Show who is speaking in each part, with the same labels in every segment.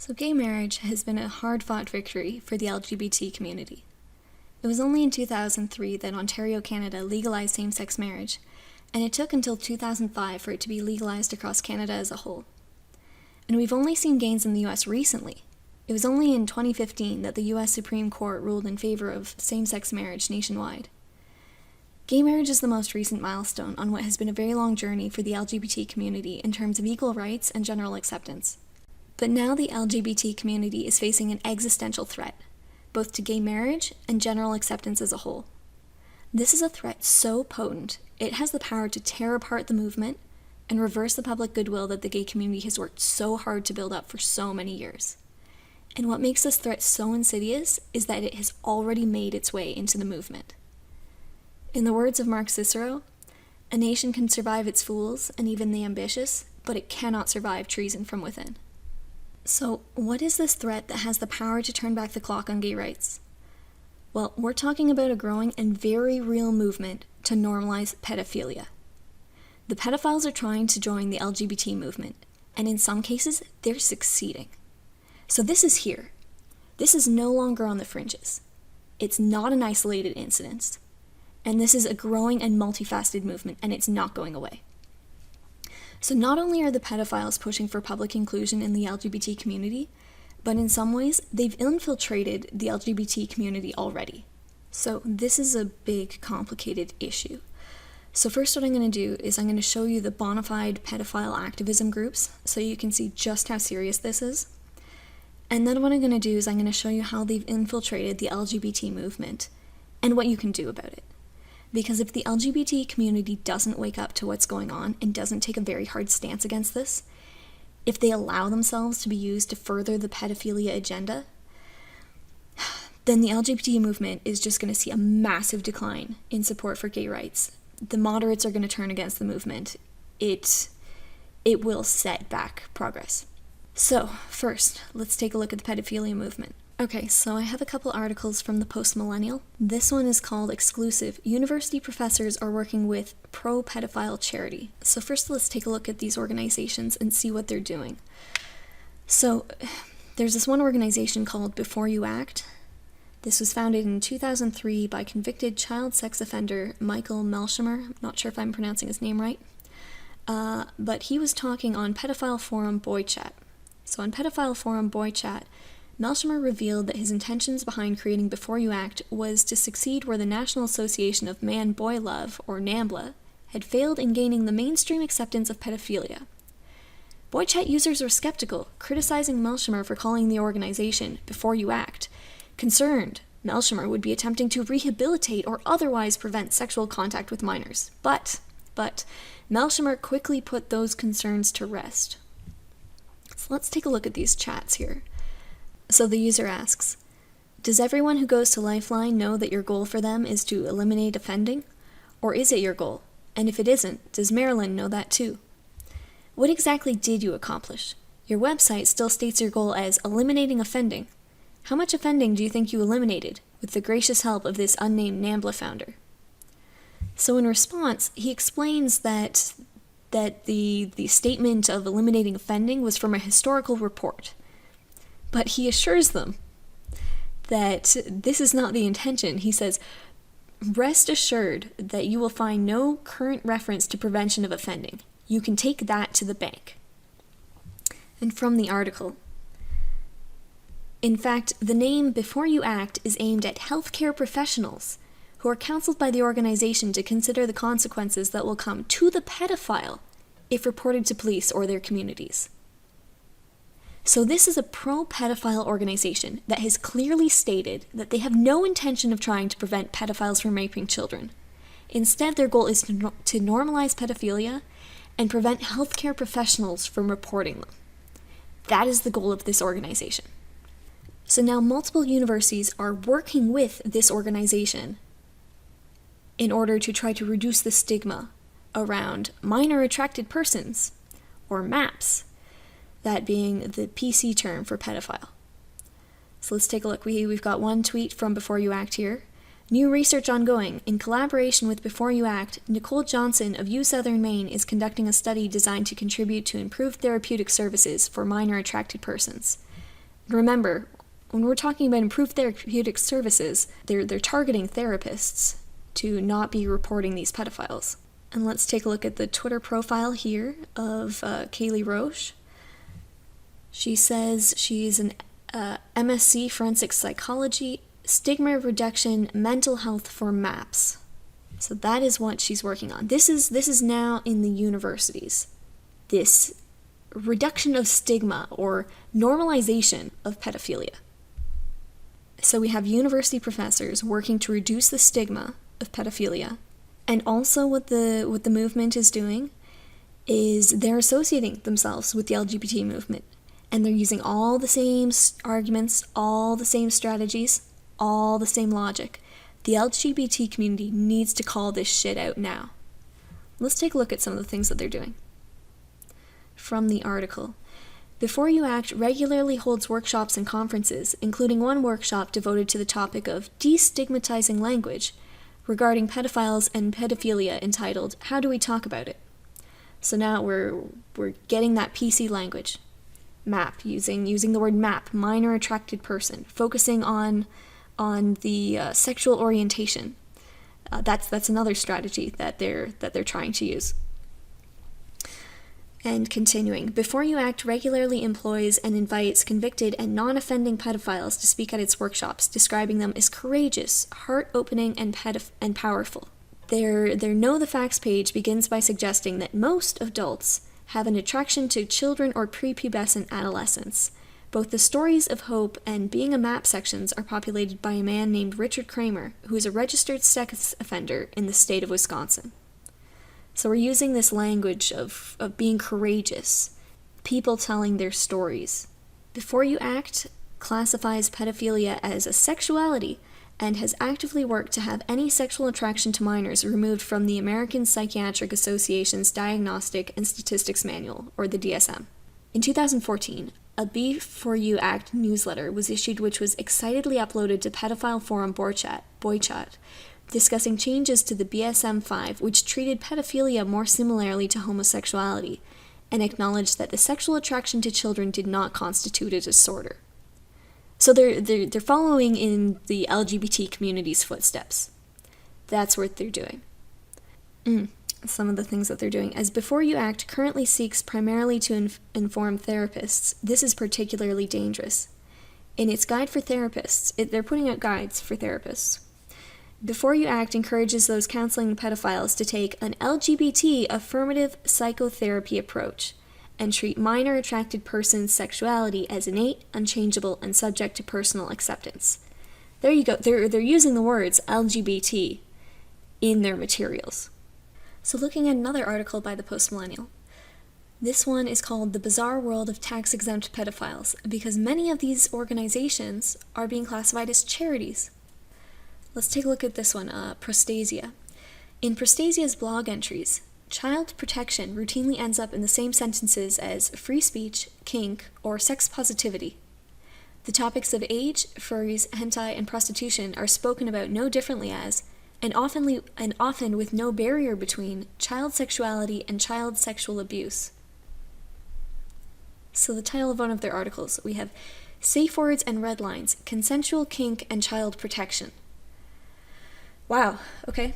Speaker 1: So gay marriage has been a hard-fought victory for the LGBT community. It was only in 2003 that Ontario, Canada legalized same-sex marriage, and it took until 2005 for it to be legalized across Canada as a whole. And we've only seen gains in the US recently. It was only in 2015 that the US Supreme Court ruled in favor of same-sex marriage nationwide. Gay marriage is the most recent milestone on what has been a very long journey for the LGBT community in terms of equal rights and general acceptance. But now the LGBT community is facing an existential threat, both to gay marriage and general acceptance as a whole. This is a threat so potent, it has the power to tear apart the movement and reverse the public goodwill that the gay community has worked so hard to build up for so many years. And what makes this threat so insidious is that it has already made its way into the movement. In the words of Mark Cicero, "A nation can survive its fools and even the ambitious, but it cannot survive treason from within." So, what is this threat that has the power to turn back the clock on gay rights? Well, we're talking about a growing and very real movement to normalize pedophilia. The pedophiles are trying to join the LGBT movement, and in some cases, they're succeeding. So this is here. This is no longer on the fringes. It's not an isolated incident, and this is a growing and multifaceted movement, and it's not going away. So not only are the pedophiles pushing for public inclusion in the LGBT community, but in some ways, they've infiltrated the LGBT community already. So this is a big, complicated issue. So first what I'm going to do is I'm going to show you the bona fide pedophile activism groups, so you can see just how serious this is. And then what I'm going to do is I'm going to show you how they've infiltrated the LGBT movement, and what you can do about it. Because if the LGBT community doesn't wake up to what's going on and doesn't take a very hard stance against this, if they allow themselves to be used to further the pedophilia agenda, then the LGBT movement is just going to see a massive decline in support for gay rights. The moderates are going to turn against the movement. It will set back progress. So, first, let's take a look at the pedophilia movement. Okay, so I have a couple articles from the Post-Millennial. This one is called Exclusive. University professors are working with pro-pedophile charity. So first let's take a look at these organizations and see what they're doing. So there's this one organization called Before You Act. This was founded in 2003 by convicted child sex offender Michael Melshamer. I'm not sure if I'm pronouncing his name right. But he was talking on pedophile forum Boy Chat. So on pedophile forum Boy Chat, Melshamer revealed that his intentions behind creating Before You Act was to succeed where the National Association of Man-Boy Love, or NAMBLA, had failed in gaining the mainstream acceptance of pedophilia. BoyChat users were skeptical, criticizing Melshamer for calling the organization Before You Act. Concerned, Melshamer would be attempting to rehabilitate or otherwise prevent sexual contact with minors. But Melshamer quickly put those concerns to rest. So let's take a look at these chats here. So the user asks, "Does everyone who goes to Lifeline know that your goal for them is to eliminate offending? Or is it your goal? And if it isn't, does Marilyn know that too? What exactly did you accomplish? Your website still states your goal as eliminating offending. How much offending do you think you eliminated with the gracious help of this unnamed NAMBLA founder?" So in response, he explains that the statement of eliminating offending was from a historical report. But he assures them that this is not the intention. He says, "Rest assured that you will find no current reference to prevention of offending. You can take that to the bank." And from the article, in fact, the name Before You Act is aimed at healthcare professionals who are counseled by the organization to consider the consequences that will come to the pedophile if reported to police or their communities. So this is a pro-pedophile organization that has clearly stated that they have no intention of trying to prevent pedophiles from raping children. Instead, their goal is to normalize pedophilia and prevent healthcare professionals from reporting them. That is the goal of this organization. So now multiple universities are working with this organization in order to try to reduce the stigma around minor attracted persons, or MAPS, that being the PC term for pedophile. So let's take a look. We've got one tweet from Before You Act here. New research ongoing. In collaboration with Before You Act, Nicole Johnson of U Southern Maine is conducting a study designed to contribute to improved therapeutic services for minor attracted persons. Remember, when we're talking about improved therapeutic services, they're targeting therapists to not be reporting these pedophiles. And let's take a look at the Twitter profile here of Kaylee Roche. She says she's an MSc Forensic Psychology, Stigma Reduction, Mental Health for MAPS. So that is what she's working on. This is now in the universities. This reduction of stigma or normalization of pedophilia. So we have university professors working to reduce the stigma of pedophilia. And also what the movement is doing is they're associating themselves with the LGBT movement. And they're using all the same arguments, all the same strategies, all the same logic. The LGBT community needs to call this shit out now. Let's take a look at some of the things that they're doing. From the article. Before You Act regularly holds workshops and conferences, including one workshop devoted to the topic of destigmatizing language regarding pedophiles and pedophilia entitled, How Do We Talk About It? So now we're getting that PC language. MAP, using the word MAP, minor attracted person, focusing on the sexual orientation. That's another strategy that they're trying to use. And continuing, Before You Act regularly employs and invites convicted and non-offending pedophiles to speak at its workshops, describing them as courageous, heart-opening, and powerful. Their Know the Facts page begins by suggesting that most adults have an attraction to children or prepubescent adolescents. Both the Stories of Hope and Being a Map sections are populated by a man named Richard Kramer, who is a registered sex offender in the state of Wisconsin. So we're using this language of being courageous, people telling their stories. Before You Act classifies pedophilia as a sexuality and has actively worked to have any sexual attraction to minors removed from the American Psychiatric Association's Diagnostic and Statistics Manual, or the DSM. In 2014, a Before You Act newsletter was issued which was excitedly uploaded to pedophile forum BoyChat, discussing changes to the DSM-5 which treated pedophilia more similarly to homosexuality, and acknowledged that the sexual attraction to children did not constitute a disorder. So they're following in the LGBT community's footsteps. That's what they're doing. Some of the things that they're doing. As Before You Act currently seeks primarily to inform therapists, this is particularly dangerous. In its guide for therapists, they're putting out guides for therapists. Before You Act encourages those counseling pedophiles to take an LGBT affirmative psychotherapy approach and treat minor attracted persons' sexuality as innate, unchangeable, and subject to personal acceptance. There you go. They're using the words LGBT in their materials. So looking at another article by the Postmillennial. This one is called The Bizarre World of Tax-Exempt Pedophiles, because many of these organizations are being classified as charities. Let's take a look at this one, Prostasia. In Prostasia's blog entries, child protection routinely ends up in the same sentences as free speech, kink, or sex positivity. The topics of age, furries, hentai, and prostitution are spoken about no differently as, and often with no barrier between, child sexuality and child sexual abuse. So the title of one of their articles, we have Safe Words and Red Lines, Consensual Kink and Child Protection. Wow, okay.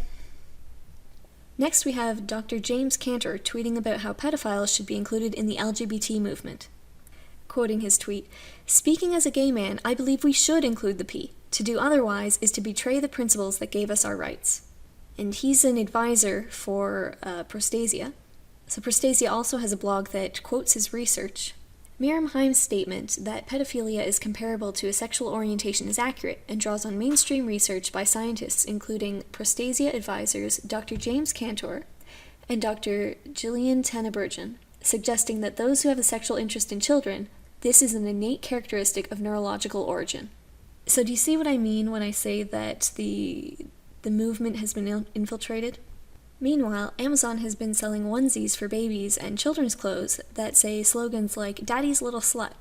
Speaker 1: Next we have Dr. James Cantor tweeting about how pedophiles should be included in the LGBT movement. Quoting his tweet, "Speaking as a gay man, I believe we should include the P. To do otherwise is to betray the principles that gave us our rights." And he's an advisor for Prostasia. So Prostasia also has a blog that quotes his research. Miriam Heim's statement that pedophilia is comparable to a sexual orientation is accurate and draws on mainstream research by scientists including Prostasia advisors Dr. James Cantor and Dr. Gillian Tennebergen, suggesting that those who have a sexual interest in children, this is an innate characteristic of neurological origin. So do you see what I mean when I say that the movement has been infiltrated? Meanwhile, Amazon has been selling onesies for babies and children's clothes that say slogans like, "Daddy's little slut."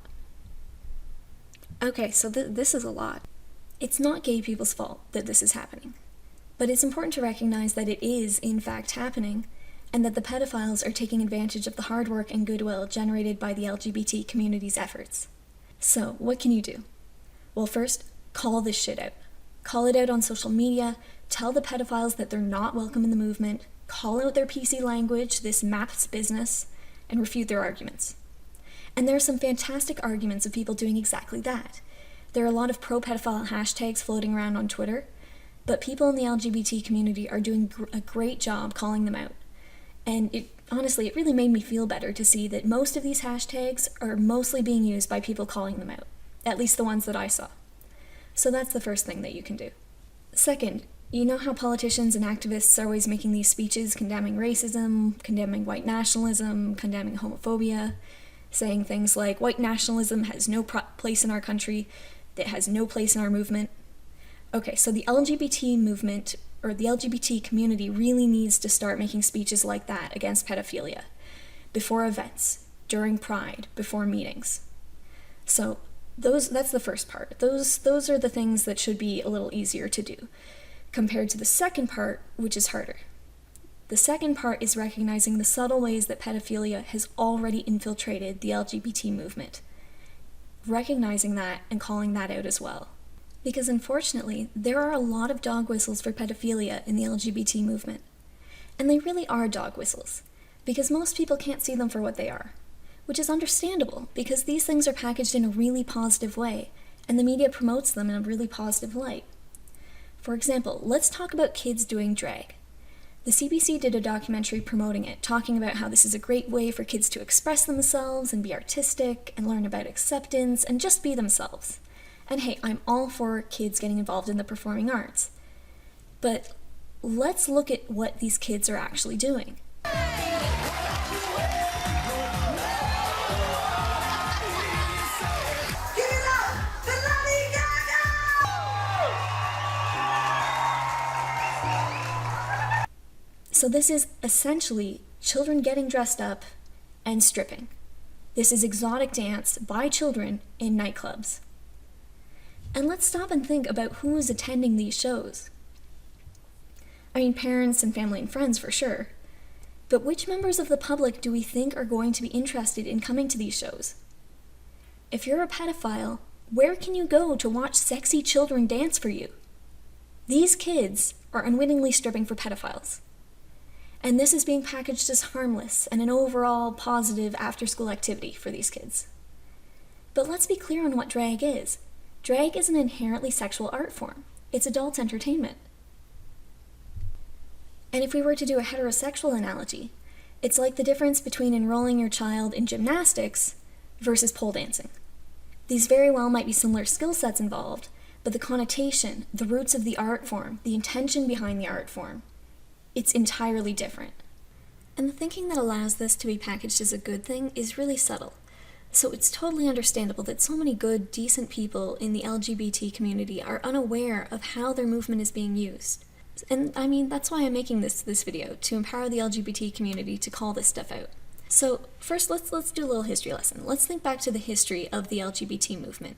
Speaker 1: Okay, so this is a lot. It's not gay people's fault that this is happening. But it's important to recognize that it is, in fact, happening, and that the pedophiles are taking advantage of the hard work and goodwill generated by the LGBT community's efforts. So, what can you do? Well, first, call this shit out. Call it out on social media, tell the pedophiles that they're not welcome in the movement, call out their PC language, this maths business, and refute their arguments. And there are some fantastic arguments of people doing exactly that. There are a lot of pro-pedophile hashtags floating around on Twitter, but people in the LGBT community are doing a great job calling them out. And honestly, it really made me feel better to see that most of these hashtags are mostly being used by people calling them out, at least the ones that I saw. So that's the first thing that you can do. Second, you know how politicians and activists are always making these speeches condemning racism, condemning white nationalism, condemning homophobia, saying things like white nationalism has no place in our country, it has no place in our movement. Okay, so the LGBT movement, or the LGBT community, really needs to start making speeches like that against pedophilia, before events, during Pride, before meetings. So that's the first part. Those are the things that should be a little easier to do, compared to the second part, which is harder. The second part is recognizing the subtle ways that pedophilia has already infiltrated the LGBT movement. Recognizing that and calling that out as well. Because unfortunately, there are a lot of dog whistles for pedophilia in the LGBT movement. And they really are dog whistles, because most people can't see them for what they are. Which is understandable, because these things are packaged in a really positive way, and the media promotes them in a really positive light. For example, let's talk about kids doing drag. The CBC did a documentary promoting it, talking about how this is a great way for kids to express themselves and be artistic and learn about acceptance and just be themselves. And hey, I'm all for kids getting involved in the performing arts. But let's look at what these kids are actually doing. So this is essentially children getting dressed up and stripping. This is exotic dance by children in nightclubs. And let's stop and think about who is attending these shows. I mean, parents and family and friends for sure. But which members of the public do we think are going to be interested in coming to these shows? If you're a pedophile, where can you go to watch sexy children dance for you? These kids are unwittingly stripping for pedophiles. And this is being packaged as harmless and an overall positive after-school activity for these kids. But let's be clear on what drag is. Drag is an inherently sexual art form. It's adult entertainment. And if we were to do a heterosexual analogy, it's like the difference between enrolling your child in gymnastics versus pole dancing. These very well might be similar skill sets involved, but the connotation, the roots of the art form, the intention behind the art form, it's entirely different. And the thinking that allows this to be packaged as a good thing is really subtle. So it's totally understandable that so many good, decent people in the LGBT community are unaware of how their movement is being used. And I mean, that's why I'm making this video, to empower the LGBT community to call this stuff out. So first, let's do a little history lesson. Let's think back to the history of the LGBT movement.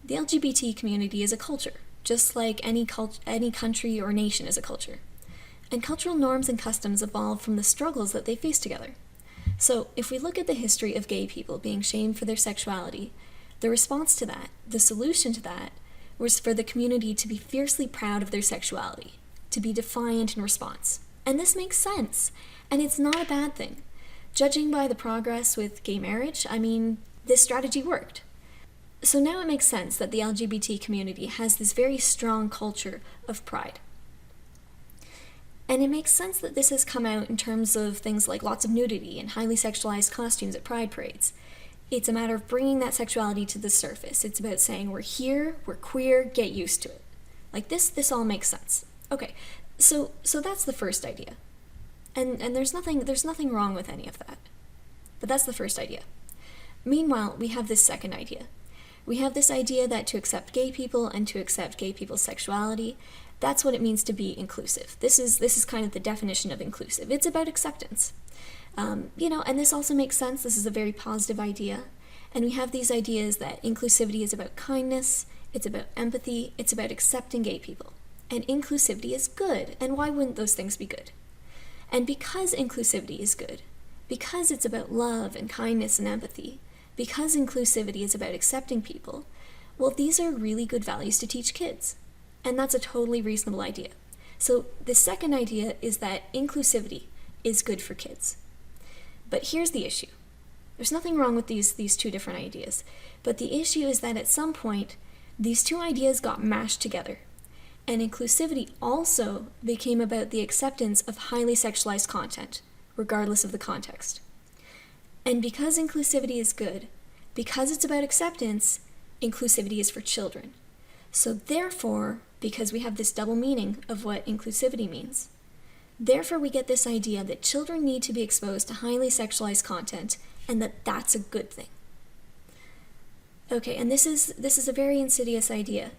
Speaker 1: The LGBT community is a culture, just like any country or nation is a culture. And cultural norms and customs evolve from the struggles that they face together. So if we look at the history of gay people being shamed for their sexuality, the response to that, the solution to that, was for the community to be fiercely proud of their sexuality, to be defiant in response. And this makes sense, and it's not a bad thing. Judging by the progress with gay marriage, I mean, this strategy worked. So now it makes sense that the LGBT community has this very strong culture of pride. And it makes sense that this has come out in terms of things like lots of nudity and highly sexualized costumes at pride parades. It's a matter of bringing that sexuality to the surface. It's about saying, we're here, we're queer, get used to it. Like this all makes sense. Okay, so that's the first idea. And there's nothing wrong with any of that. But that's the first idea. Meanwhile, we have this second idea. We have this idea that to accept gay people and to accept gay people's sexuality, that's what it means to be inclusive. This is kind of the definition of inclusive. It's about acceptance. And this also makes sense. This is a very positive idea. And we have these ideas that inclusivity is about kindness, it's about empathy, it's about accepting gay people. And inclusivity is good. And why wouldn't those things be good? And because inclusivity is good, because it's about love and kindness and empathy, because inclusivity is about accepting people, well, these are really good values to teach kids. And that's a totally reasonable idea. So the second idea is that inclusivity is good for kids. But here's the issue. There's nothing wrong with these two different ideas. But the issue is that at some point, these two ideas got mashed together. And inclusivity also became about the acceptance of highly sexualized content, regardless of the context. And because inclusivity is good, because it's about acceptance, inclusivity is for children. So therefore, because we have this double meaning of what inclusivity means, therefore we get this idea that children need to be exposed to highly sexualized content and that that's a good thing. Okay, and this is a very insidious idea,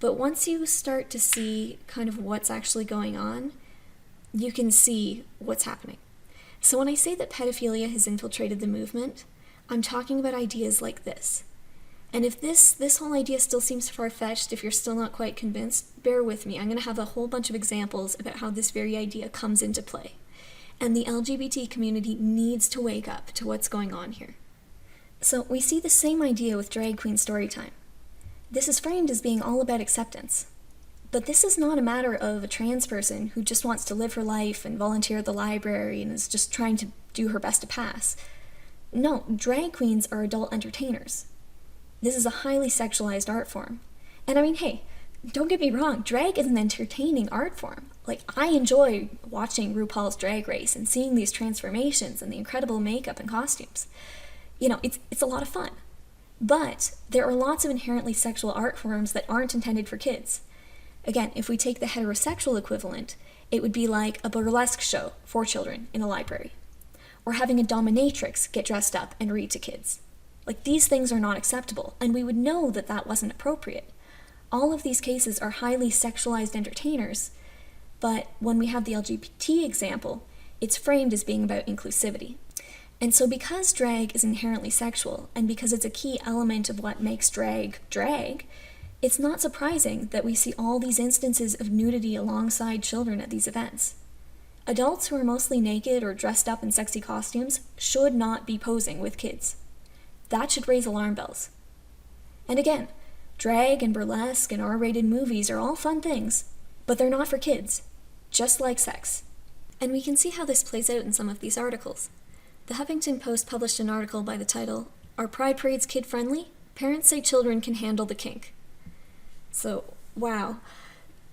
Speaker 1: but once you start to see kind of what's actually going on, you can see what's happening. So when I say that pedophilia has infiltrated the movement, I'm talking about ideas like this. And if this whole idea still seems far-fetched, if you're still not quite convinced, bear with me. I'm going to have a whole bunch of examples about how this very idea comes into play. And the LGBT community needs to wake up to what's going on here. So we see the same idea with drag queen storytime. This is framed as being all about acceptance. But this is not a matter of a trans person who just wants to live her life and volunteer at the library and is just trying to do her best to pass. No, drag queens are adult entertainers. This is a highly sexualized art form. And I mean, hey, don't get me wrong, drag is an entertaining art form. Like, I enjoy watching RuPaul's Drag Race and seeing these transformations and the incredible makeup and costumes. You know, it's a lot of fun. But there are lots of inherently sexual art forms that aren't intended for kids. Again, if we take the heterosexual equivalent, it would be like a burlesque show for children in a library, or having a dominatrix get dressed up and read to kids. Like, these things are not acceptable, and we would know that that wasn't appropriate. All of these cases are highly sexualized entertainers, but when we have the LGBT example, it's framed as being about inclusivity. And so because drag is inherently sexual, and because it's a key element of what makes drag drag, it's not surprising that we see all these instances of nudity alongside children at these events. Adults who are mostly naked or dressed up in sexy costumes should not be posing with kids. That should raise alarm bells. And again, drag and burlesque and R-rated movies are all fun things, but they're not for kids, just like sex. And we can see how this plays out in some of these articles. The Huffington Post published an article by the title, "Are Pride Parades Kid-Friendly? Parents Say Children Can Handle the Kink." So, wow.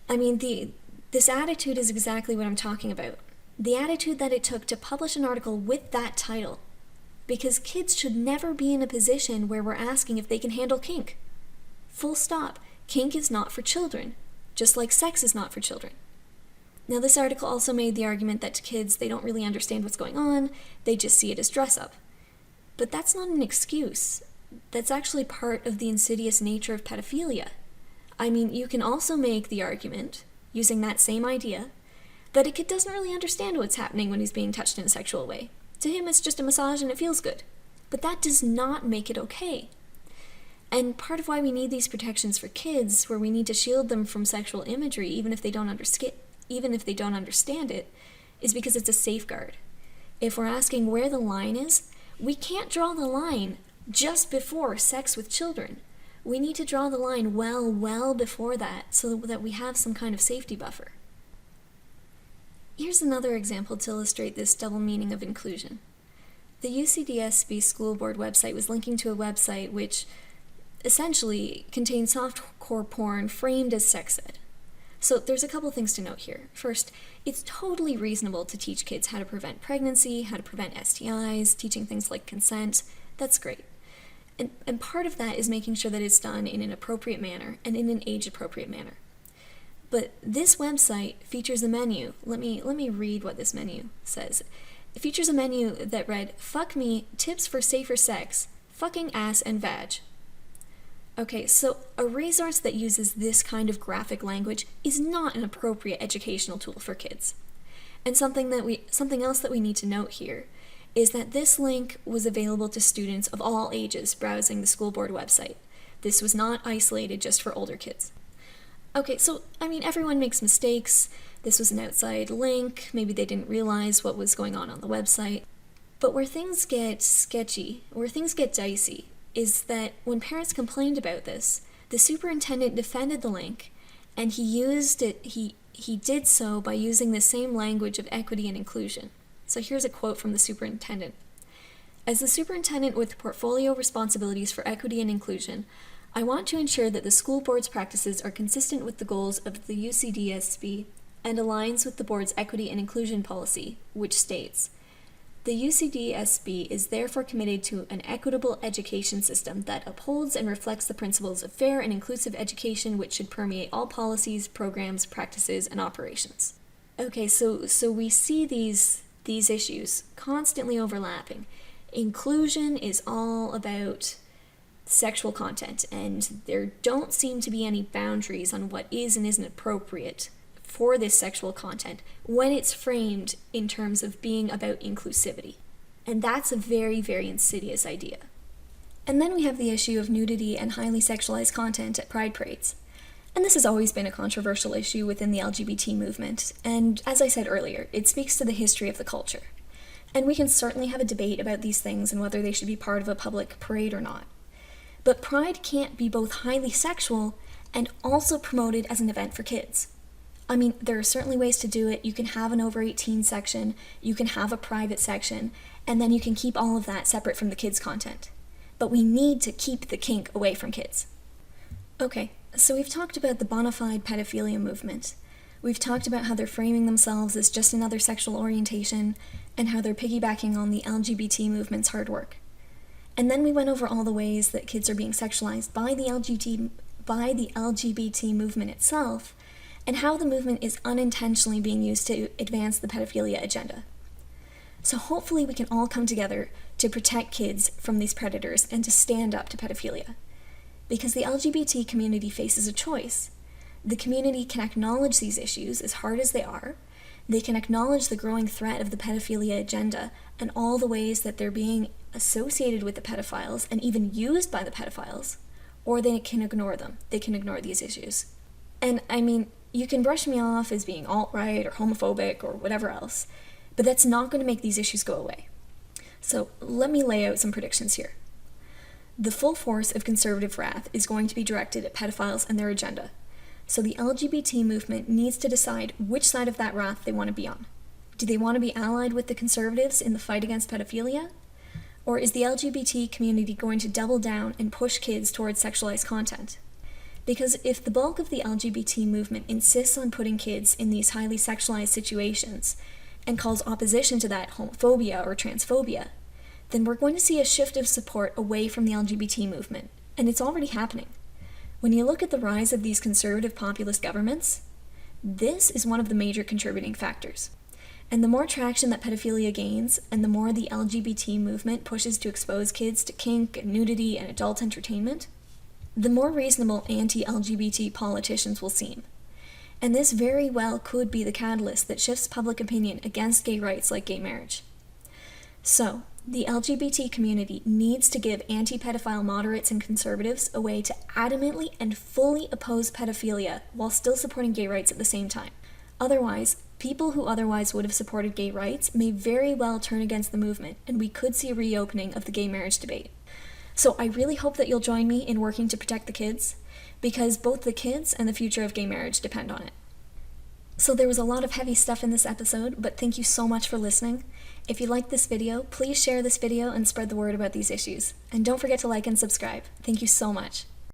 Speaker 1: I mean, this attitude is exactly what I'm talking about. The attitude that it took to publish an article with that title. Because kids should never be in a position where we're asking if they can handle kink. Full stop. Kink is not for children, just like sex is not for children. Now, this article also made the argument that to kids, they don't really understand what's going on, they just see it as dress-up. But that's not an excuse. That's actually part of the insidious nature of pedophilia. I mean, you can also make the argument, using that same idea, that a kid doesn't really understand what's happening when he's being touched in a sexual way. To him, it's just a massage and it feels good. But that does not make it okay. And part of why we need these protections for kids, where we need to shield them from sexual imagery, even if they don't understand it, is because it's a safeguard. If we're asking where the line is, we can't draw the line just before sex with children. We need to draw the line well before that, so that we have some kind of safety buffer. Here's another example to illustrate this double meaning of inclusion. The UCDSB school board website was linking to a website which essentially contained softcore porn framed as sex ed. So there's a couple things to note here. First, it's totally reasonable to teach kids how to prevent pregnancy, how to prevent STIs, teaching things like consent. That's great. And part of that is making sure that it's done in an appropriate manner and in an age-appropriate manner. But this website features a menu. Let me read what this menu says. It features a menu that read, "Fuck me, tips for safer sex, fucking ass and vag." Okay, so a resource that uses this kind of graphic language is not an appropriate educational tool for kids. And something else that we need to note here is that this link was available to students of all ages browsing the school board website. This was not isolated just for older kids. Okay, so, I mean, everyone makes mistakes. This was an outside link. Maybe they didn't realize what was going on the website. But where things get sketchy, where things get dicey, is that when parents complained about this, the superintendent defended the link, and he did so by using the same language of equity and inclusion. So here's a quote from the superintendent. As the superintendent with portfolio responsibilities for equity and inclusion, I want to ensure that the school board's practices are consistent with the goals of the UCDSB and aligns with the board's equity and inclusion policy, which states, the UCDSB is therefore committed to an equitable education system that upholds and reflects the principles of fair and inclusive education which should permeate all policies, programs, practices, and operations. Okay, so we see these issues constantly overlapping. Inclusion is all about sexual content, and there don't seem to be any boundaries on what is and isn't appropriate for this sexual content when it's framed in terms of being about inclusivity. And that's a very, very insidious idea. And then we have the issue of nudity and highly sexualized content at pride parades. And this has always been a controversial issue within the LGBT movement, and as I said earlier, it speaks to the history of the culture. And we can certainly have a debate about these things and whether they should be part of a public parade or not. But pride can't be both highly sexual and also promoted as an event for kids. I mean, there are certainly ways to do it. You can have an over 18 section, you can have a private section, and then you can keep all of that separate from the kids' content. But we need to keep the kink away from kids. Okay, so we've talked about the bona fide pedophilia movement. We've talked about how they're framing themselves as just another sexual orientation, and how they're piggybacking on the LGBT movement's hard work. And then we went over all the ways that kids are being sexualized by the LGBT movement itself, and how the movement is unintentionally being used to advance the pedophilia agenda. So hopefully we can all come together to protect kids from these predators and to stand up to pedophilia. Because the LGBT community faces a choice. The community can acknowledge these issues as hard as they are. They can acknowledge the growing threat of the pedophilia agenda and all the ways that they're being associated with the pedophiles and even used by the pedophiles, or they can ignore them. They can ignore these issues. And I mean, you can brush me off as being alt-right or homophobic or whatever else, but that's not going to make these issues go away. So let me lay out some predictions here. The full force of conservative wrath is going to be directed at pedophiles and their agenda. So the LGBT movement needs to decide which side of that wrath they want to be on. Do they want to be allied with the conservatives in the fight against pedophilia? Or is the LGBT community going to double down and push kids towards sexualized content? Because if the bulk of the LGBT movement insists on putting kids in these highly sexualized situations and calls opposition to that homophobia or transphobia, then we're going to see a shift of support away from the LGBT movement, and it's already happening. When you look at the rise of these conservative populist governments, this is one of the major contributing factors. And the more traction that pedophilia gains, and the more the LGBT movement pushes to expose kids to kink and nudity and adult entertainment, the more reasonable anti-LGBT politicians will seem. And this very well could be the catalyst that shifts public opinion against gay rights like gay marriage. So, the LGBT community needs to give anti-pedophile moderates and conservatives a way to adamantly and fully oppose pedophilia while still supporting gay rights at the same time. Otherwise, people who otherwise would have supported gay rights may very well turn against the movement, and we could see a reopening of the gay marriage debate. So I really hope that you'll join me in working to protect the kids, because both the kids and the future of gay marriage depend on it. So there was a lot of heavy stuff in this episode, but thank you so much for listening. If you liked this video, please share this video and spread the word about these issues. And don't forget to like and subscribe. Thank you so much.